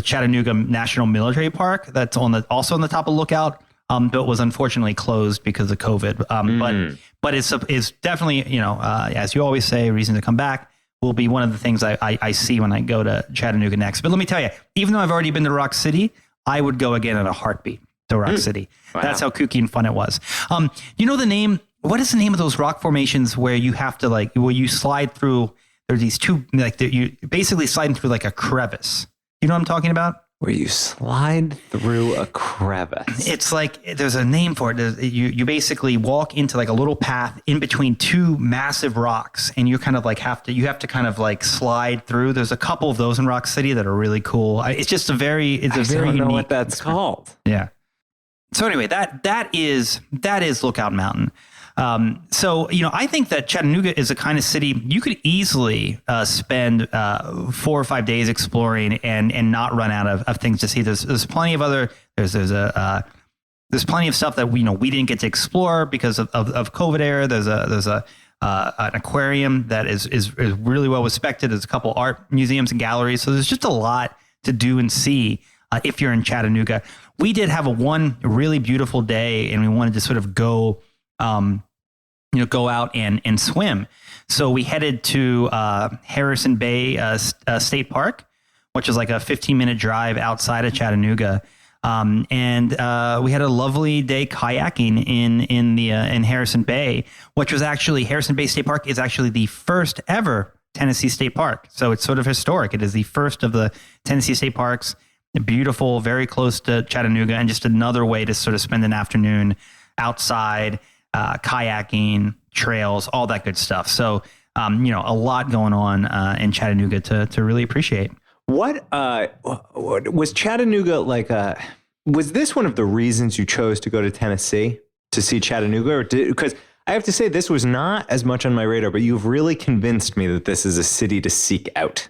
Chattanooga National Military Park that's also on the top of Lookout, but was unfortunately closed because of COVID. But it's definitely, as you always say, a reason to come back. Will be one of the things I see when I go to Chattanooga next. But let me tell you, even though I've already been to Rock City, I would go again in a heartbeat to Rock City. Wow. That's how kooky and fun it was. You know the name? What is the name of those rock formations where you have to where you slide through? There's these two, you basically sliding through like a crevice. You know what I'm talking about? Where you slide through a crevice. It's like, there's a name for it. You basically walk into like a little path in between two massive rocks, and you kind of have to kind of slide through. There's a couple of those in Rock City that are really cool. It's just I don't know what that's called. Yeah. So anyway, that is Lookout Mountain. So, I think that Chattanooga is a kind of city you could easily spend 4 or 5 days exploring and not run out of things to see. There's plenty of there's plenty of stuff that we didn't get to explore because of COVID era. There's an aquarium that is really well respected. There's a couple art museums and galleries. So there's just a lot to do and see if you're in Chattanooga. We did have one really beautiful day, and we wanted to sort of go out and swim. So we headed to Harrison Bay State Park, which is like a 15-minute drive outside of Chattanooga. And we had a lovely day kayaking in Harrison Bay, which was actually, Harrison Bay State Park is actually the first ever Tennessee State Park. So it's sort of historic. It is the first of the Tennessee State Parks. Beautiful, very close to Chattanooga, and just another way to sort of spend an afternoon outside, kayaking, trails, all that good stuff. So, a lot going on in Chattanooga to really appreciate. What was Chattanooga was this one of the reasons you chose to go to Tennessee to see Chattanooga? Because I have to say, this was not as much on my radar, but you've really convinced me that this is a city to seek out.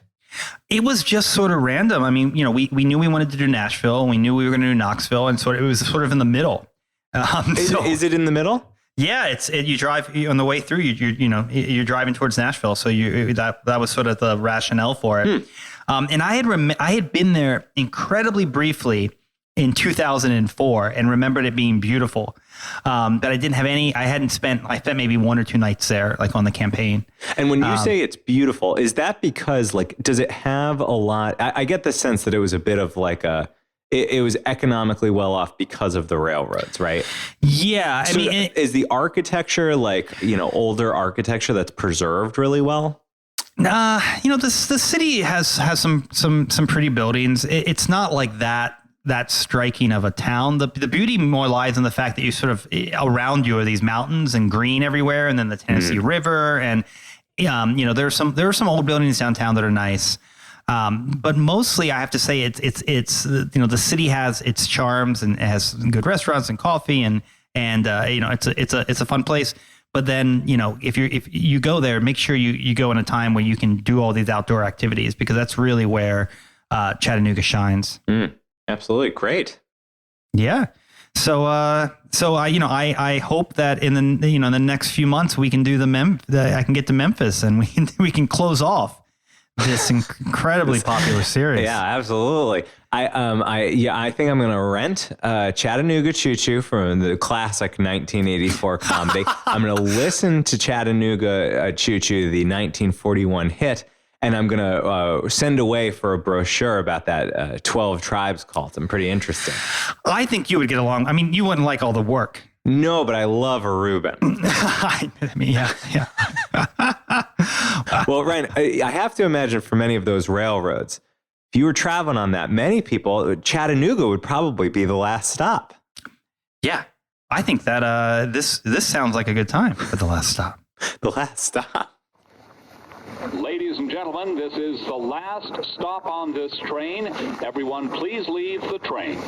It was just sort of random. I mean, we knew we wanted to do Nashville, and we knew we were going to do Knoxville, and it was sort of in the middle. Is it in the middle? Yeah, you drive on the way through. You're driving towards Nashville, so that was sort of the rationale for it. And I had been there incredibly briefly in 2004 and remembered it being beautiful. But I didn't have I spent maybe 1 or 2 nights there, on the campaign. And when you say it's beautiful, is that because does it have a lot? I get the sense that it was a bit of it was economically well off because of the railroads, right? Yeah. So is the architecture older architecture that's preserved really well? The city has some pretty buildings. It's not like that striking of a town. The beauty more lies in the fact that you sort of around you are these mountains and green everywhere, and then the Tennessee River, and there are some old buildings downtown that are nice. But mostly, I have to say, it's the city has its charms, and it has good restaurants and coffee, and it's a fun place. But then, if you go there, make sure you go in a time where you can do all these outdoor activities, because that's really where Chattanooga shines. Absolutely. Great. Yeah. So I hope that in the next few months we can do I can get to Memphis, and we can close off this incredibly popular series. Yeah, absolutely. I think I'm going to rent Chattanooga Choo Choo from the classic 1984 comedy. I'm going to listen to Chattanooga Choo Choo, the 1941 hit, and I'm going to send away for a brochure about that 12 Tribes cult. I'm pretty interested. I think you would get along. I mean, you wouldn't like all the work. No, but I love a Reuben. I mean, yeah. Well, Ryan, I have to imagine for many of those railroads, if you were traveling on that, many people, Chattanooga would probably be the last stop. Yeah, I think that this sounds like a good time for the last stop. The last stop. Ladies and gentlemen, this is the last stop on this train. Everyone, please leave the train.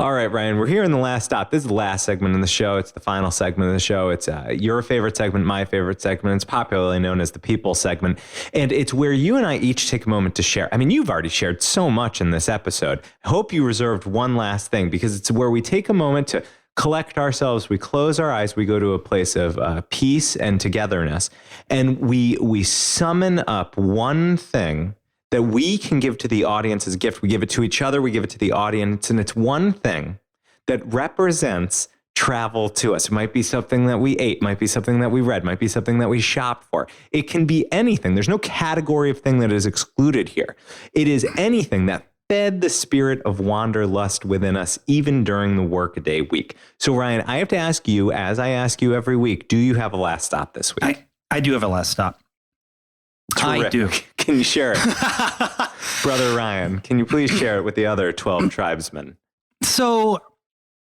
All right, Ryan, we're here in the last stop. This is the last segment in the show. It's the final segment of the show. It's your favorite segment, my favorite segment. It's popularly known as the people segment. And it's where you and I each take a moment to share. I mean, you've already shared so much in this episode. I hope you reserved one last thing, because it's where we take a moment to collect ourselves. We close our eyes. We go to a place of peace and togetherness. And we summon up one thing that we can give to the audience as a gift. We give it to each other. We give it to the audience. And it's one thing that represents travel to us. It might be something that we ate, might be something that we read, might be something that we shopped for. It can be anything. There's no category of thing that is excluded here. It is anything that fed the spirit of wanderlust within us, even during the workaday week. So, Ryan, I have to ask you, as I ask you every week, do you have a last stop this week? I do have a last stop. Terrific. I do. Can you share it? Brother Ryan, can you please share it with the other 12 tribesmen? So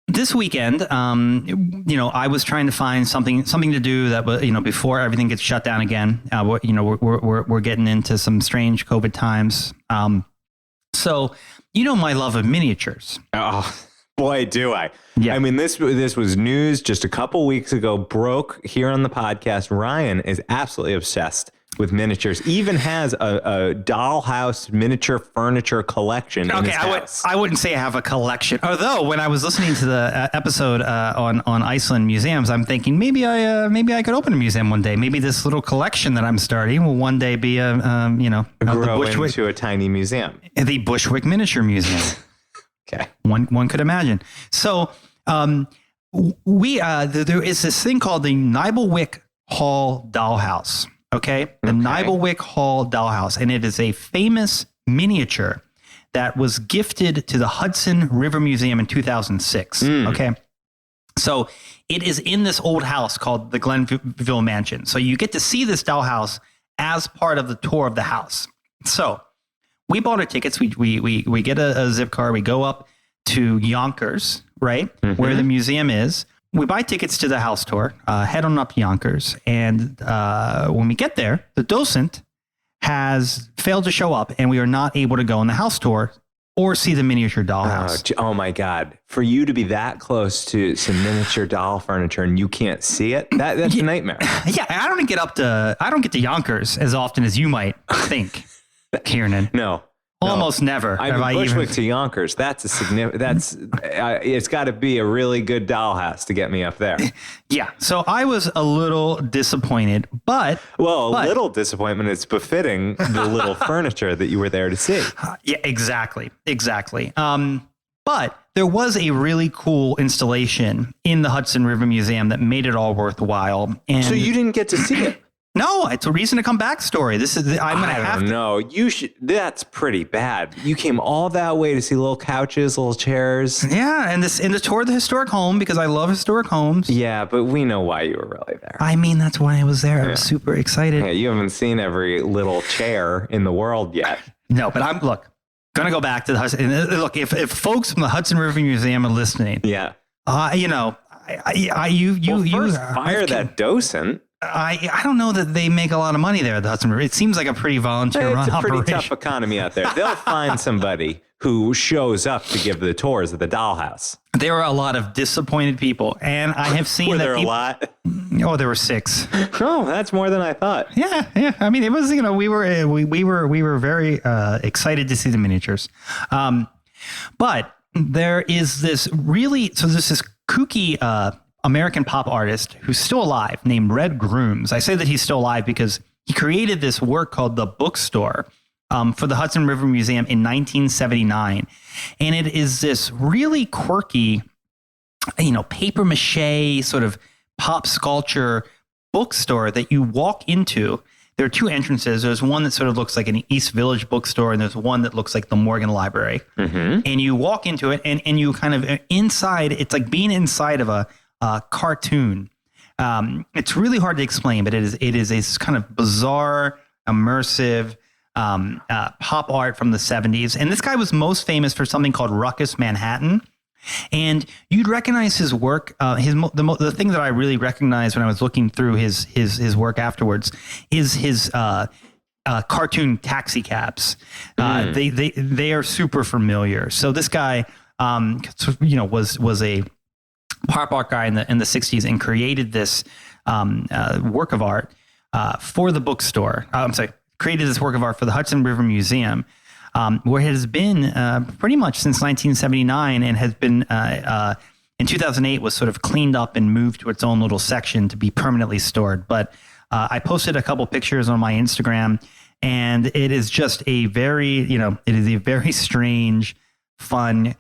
this weekend, I was trying to find something to do that was, before everything gets shut down again. We're getting into some strange COVID times. So, my love of miniatures. Oh, boy, do I. Yeah. I mean, this was news just a couple weeks ago, broke here on the podcast. Ryan is absolutely obsessed with miniatures, even has a dollhouse miniature furniture collection in his house. I wouldn't say I have a collection. Although when I was listening to the episode on Iceland museums, I'm thinking maybe I could open a museum one day. Maybe this little collection that I'm starting will one day be grow the into a tiny museum. The Bushwick Miniature Museum. Okay, one could imagine. So there is this thing called the Nibelwick Hall Dollhouse. Okay, the Nibelwick Hall Dollhouse, and it is a famous miniature that was gifted to the Hudson River Museum in 2006. Okay, so it is in this old house called the Glenville Mansion. So you get to see this dollhouse as part of the tour of the house. So we bought our tickets. We get a zip car. We go up to Yonkers, right, where the museum is. We buy tickets to the house tour, head on up to Yonkers, and when we get there, the docent has failed to show up, and we are not able to go on the house tour or see the miniature dollhouse. Oh my God. For you to be that close to some miniature doll furniture and you can't see it, that's a nightmare. Yeah, I don't get to Yonkers as often as you might think, Kieran. No. Almost never. I mean, Bushwick to Yonkers. That's a significant. It's got to be a really good dollhouse to get me up there. Yeah. So I was a little disappointed, but a little disappointment. It's befitting the little furniture that you were there to see. Yeah, exactly. But there was a really cool installation in the Hudson River Museum that made it all worthwhile. And so you didn't get to see it. No, it's a reason to come back story. This is I don't know. You should. That's pretty bad. You came all that way to see little couches, little chairs. Yeah, and the tour of the historic home because I love historic homes. Yeah, but we know why you were really there. I mean, that's why I was there. I was super excited. Yeah, you haven't seen every little chair in the world yet. No, but I'm gonna go back to the Hudson. Look, if folks from the Hudson River Museum are listening, yeah, first fire that docent. I don't know that they make a lot of money there at the Hudson River. It seems like a pretty volunteer run operation. It's a pretty tough economy out there. They'll find somebody who shows up to give the tours of the dollhouse. There were a lot of disappointed people, and I have seen were that there a lot? Oh, there were 6. Oh, that's more than I thought. Yeah. I mean, it was we were very excited to see the miniatures, but there is this there's this kooky American pop artist who's still alive named Red Grooms. I say that he's still alive because he created this work called The Bookstore for the Hudson River Museum in 1979. And it is this really quirky, paper mache sort of pop sculpture bookstore that you walk into. There are 2 entrances. There's one that sort of looks like an East Village bookstore, and there's one that looks like the Morgan Library. Mm-hmm. And you walk into it, and you kind of inside, it's like being inside of a cartoon. It's really hard to explain, but it is a kind of bizarre, immersive pop art from the 70s. And this guy was most famous for something called Ruckus Manhattan. And you'd recognize his work. The thing that I really recognized when I was looking through his work afterwards is his cartoon taxi cabs. They are super familiar. So this guy was a pop art guy in the 60s and created this work of art for the bookstore. Created this work of art for the Hudson River Museum, where it has been pretty much since 1979 and has been in 2008 was sort of cleaned up and moved to its own little section to be permanently stored. But I posted a couple pictures on my Instagram, and it is just a very strange, fun.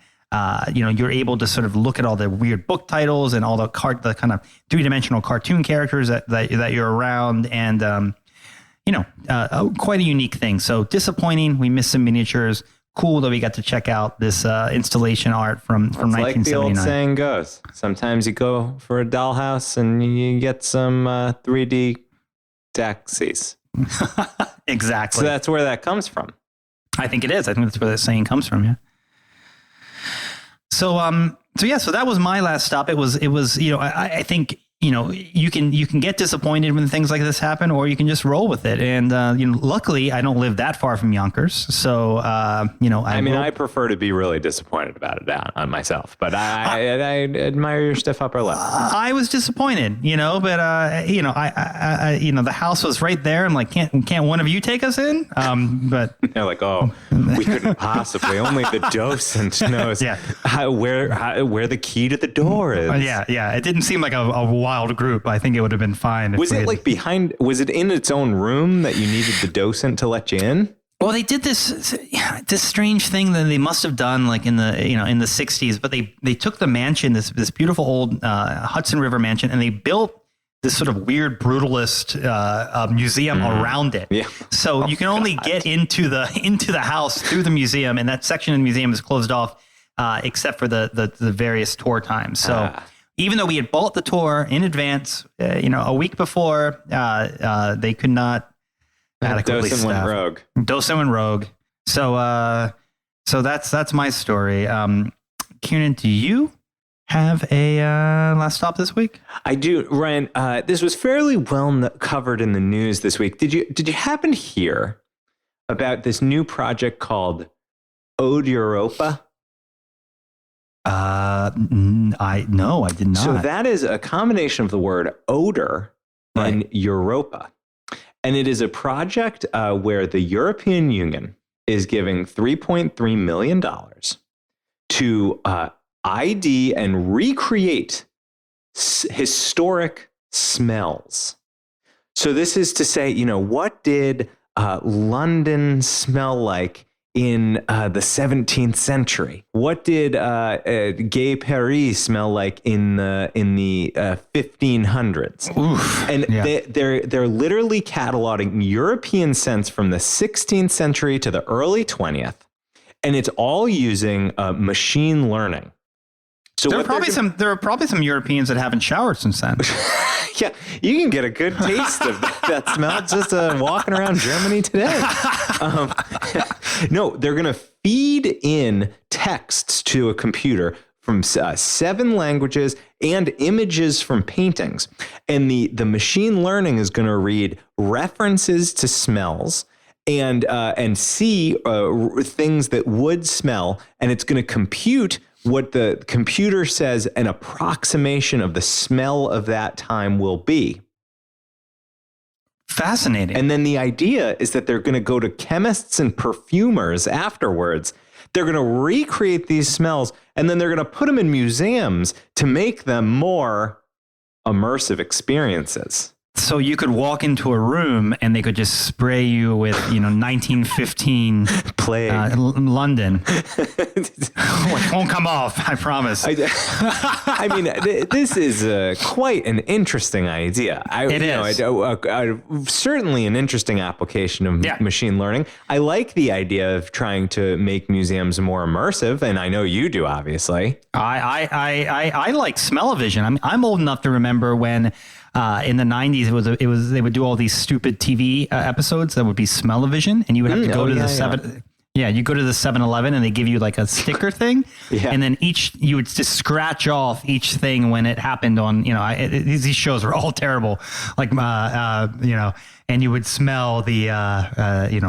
You're able to sort of look at all the weird book titles and all the kind of 3-dimensional cartoon characters that you're around, and quite a unique thing. So disappointing. We missed some miniatures. Cool that we got to check out this installation art from 1979. Like the old saying goes, sometimes you go for a dollhouse and you get some 3D taxis. Exactly. So that's where that comes from. I think it is. I think that's where that saying comes from. Yeah. So that was my last stop. It was, I think, you can get disappointed when things like this happen, or you can just roll with it. And, luckily I don't live that far from Yonkers. So, I prefer to be really disappointed about it on myself, but I admire your stiff upper lip. I was disappointed, but, the house was right there. I'm like, can't one of you take us in? But they're like, oh, we couldn't possibly, only the docent knows where the key to the door is. Yeah. It didn't seem like a wild group. I think it would have been fine. Was it like was it in its own room that you needed the docent to let you in? Well, they did this strange thing that they must have done like in the 60s, but they took the mansion, this beautiful old Hudson River mansion, and they built this sort of weird brutalist museum around it. Yeah. So you can only get into the house through the museum, and that section of the museum is closed off except for the various tour times. So even though we had bought the tour in advance, a week before, they could not adequately staff. Docent went rogue. So that's my story. Kieran, do you have a last stop this week? I do, Ryan. This was fairly well covered in the news this week. Did you happen to hear about this new project called Odeuropa? I did not. So that is a combination of the word odor and Europa. And it is a project where the European Union is giving $3.3 million to ID and recreate historic smells. So this is to say, what did London smell like in the 17th century? What did Gay Paris smell like in the 1500s? Oof, and they're literally cataloging European scents from the 16th century to the early 20th, and it's all using machine learning. So there are probably some Europeans that haven't showered since then. Yeah, you can get a good taste of that smell just walking around Germany today. No, they're going to feed in texts to a computer from 7 languages and images from paintings. And the machine learning is going to read references to smells and see things that would smell. And it's going to compute what the computer says an approximation of the smell of that time will be. Fascinating. And then the idea is that they're going to go to chemists and perfumers afterwards. They're going to recreate these smells, and then they're going to put them in museums to make them more immersive experiences. So you could walk into a room and they could just spray you with, 1915 plague London. It won't come off, I promise. I mean, this is quite an interesting idea. It is. Certainly an interesting application of machine learning. I like the idea of trying to make museums more immersive, and I know you do, obviously. I like smell-o-vision. I'm old enough to remember when in the 90s, they would do all these stupid TV episodes that would be smell-o-vision, and you would have to go to the 7-Eleven and they give you like a sticker thing, and then you would just scratch off each thing when it happened on, these shows were all terrible, like, and you would smell the,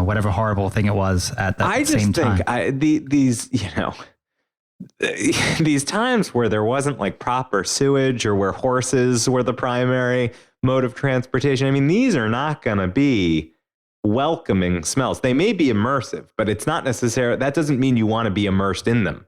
whatever horrible thing it was at that same time. I just think these, these times where there wasn't like proper sewage or where horses were the primary mode of transportation. I mean, these are not going to be welcoming smells. They may be immersive, but it's not necessarily, that doesn't mean you want to be immersed in them.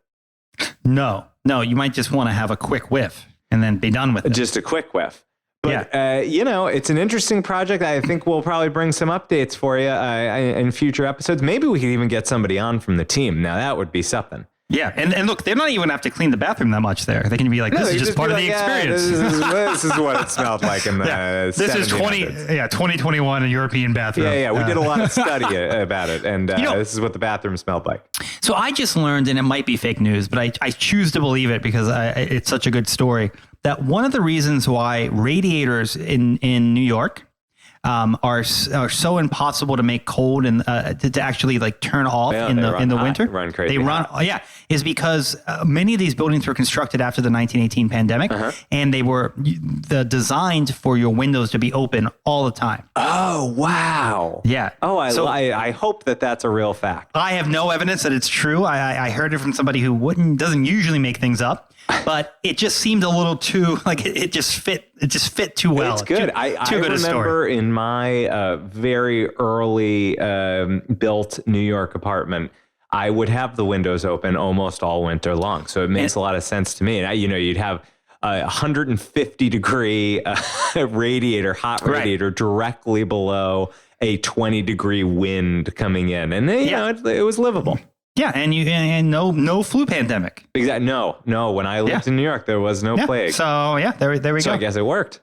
No, you might just want to have a quick whiff and then be done with it. Just a quick whiff. But, it's an interesting project. I think we'll probably bring some updates for you in future episodes. Maybe we could even get somebody on from the team. Now, that would be something. Yeah, and look, they're not even have to clean the bathroom that much there. They can be like, this is just part of the experience. This is what it smelled like in the This is 2021 a European bathroom. Yeah, we did a lot of study about it, and this is what the bathroom smelled like. So I just learned, and it might be fake news, but I choose to believe it because it's such a good story, that one of the reasons why radiators in New York are so impossible to make cold and to actually like turn off in the winter. Run crazy. They run, is because many of these buildings were constructed after the 1918 pandemic, and they were designed for your windows to be open all the time. Oh wow! Yeah. Oh, I hope that's a real fact. I have no evidence that it's true. I heard it from somebody who doesn't usually make things up. But it just seemed a little too like it just fit. It just fit too well. It's good. I remember in my very early built New York apartment, I would have the windows open almost all winter long. So it makes a lot of sense to me. And you'd have a 150 degree hot radiator directly below a 20 degree wind coming in, and it was livable. Yeah, and no flu pandemic. Exactly. No. When I lived in New York, there was no plague. So there we go. So I guess it worked.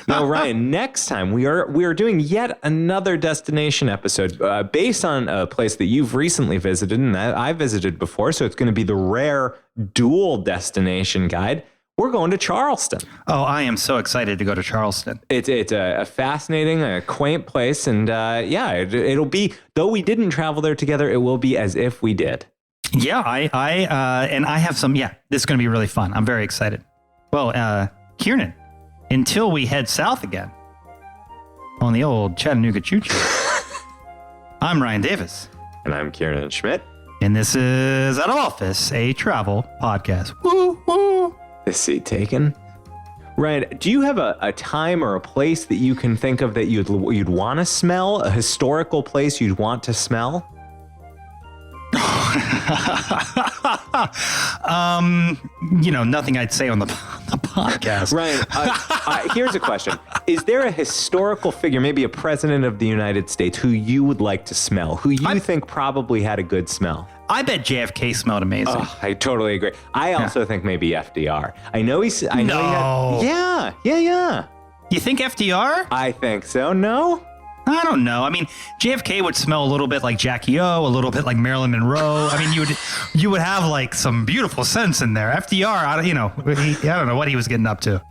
Now, Ryan, next time we are doing yet another destination episode based on a place that you've recently visited and that I visited before. So it's going to be the rare dual destination guide. We're going to Charleston. Oh, I am so excited to go to Charleston. It's a fascinating, quaint place. And it'll be, though we didn't travel there together, it will be as if we did. Yeah, I have some, this is going to be really fun. I'm very excited. Well, Kieran, until we head south again on the old Chattanooga Choo Choo, I'm Ryan Davis. And I'm Kieran Schmidt. And this is Out of Office, a travel podcast. Woo, woo. The seat taken. Ryan, do you have a time or a place that you can think of that you'd want to smell? A historical place you'd want to smell? Nothing I'd say on the podcast. Ryan, here's a question. Is there a historical figure, maybe a president of the United States, who you would like to smell, who you think probably had a good smell? I bet JFK smelled amazing. Oh, I totally agree. I also think maybe FDR. I know he had. Yeah. You think FDR? I think so. No? I don't know. I mean, JFK would smell a little bit like Jackie O, a little bit like Marilyn Monroe. I mean, you would have like some beautiful scents in there. FDR, I don't know what he was getting up to.